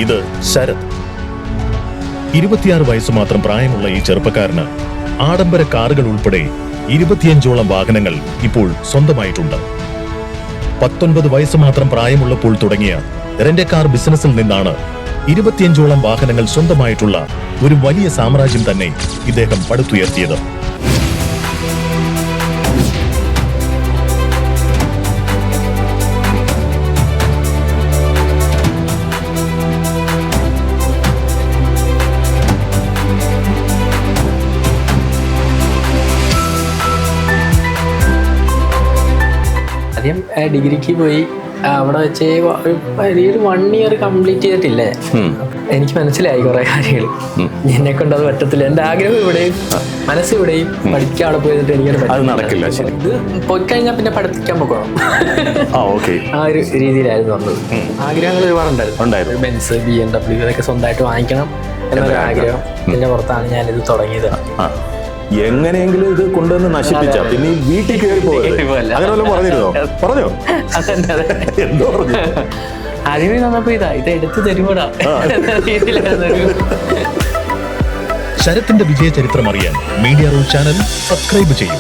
ഇത് ശരത്. 26 വയസ്സ് മാത്രം പ്രായമുള്ള ഈ ചെറുപ്പക്കാരന് ആഡംബര കാറുകൾ ഉൾപ്പെടെ 25ഓളം വാഹനങ്ങൾ ഇപ്പോൾ സ്വന്തമായിട്ടുണ്ട്. 19 വയസ്സ് മാത്രം പ്രായമുള്ളപ്പോൾ തുടങ്ങിയ റെന്റ് കാർ ബിസിനസ്സിൽ നിന്നാണ് 25ഓളം വാഹനങ്ങൾ സ്വന്തമായിട്ടുള്ള ഒരു വലിയ സാമ്രാജ്യം തന്നെ ഇദ്ദേഹം പടുത്തുയർത്തിയത്. ആദ്യം ഡിഗ്രിക്ക് പോയി അവിടെ വെച്ച് ഒരു 1 ഇയർ കംപ്ലീറ്റ് ചെയ്തിട്ടില്ലേ, എനിക്ക് മനസ്സിലായി കുറെ കാര്യങ്ങൾ. എന്നെ കൊണ്ട് അത് പറ്റത്തില്ല, എന്റെ ആഗ്രഹം ഇവിടെയും മനസ്സിവിടെയും പഠിക്കാൻ അവിടെ പോയിട്ട് എനിക്കത് നടക്കില്ല. ഇത് പോയി കഴിഞ്ഞാൽ പിന്നെ പഠിപ്പിക്കാൻ പോകണം. ആ ഒരു രീതിയിലായിരുന്നു വന്നത്. ആഗ്രഹങ്ങൾ ഒരുപാടുണ്ടായിരുന്നു. ബെൻസ്, BMW ഇതൊക്കെ സ്വന്തമായിട്ട് വാങ്ങിക്കണം എന്നൊരു ആഗ്രഹം. ഇതിന്റെ പുറത്താണ് ഞാനിത് തുടങ്ങിയത്. എങ്ങനെയെങ്കിലും ഇത് കൊണ്ടുവന്ന് നശിപ്പിച്ച പിന്നെ വീട്ടിൽ കയറി പോകരുത് അങ്ങനെ വല്ലതും പറഞ്ഞോ? എന്തോ പറഞ്ഞു? ആദ്യമേ തന്നപ്പോ ഇത് എടുത്തു തരുമ്പോടാ രീതിയിലായിരുന്നു. ശരത്തിന്റെ വിജയ ചരിത്രം അറിയാൻ മീഡിയ റൂൾ ചാനൽ സബ്സ്ക്രൈബ് ചെയ്യൂ.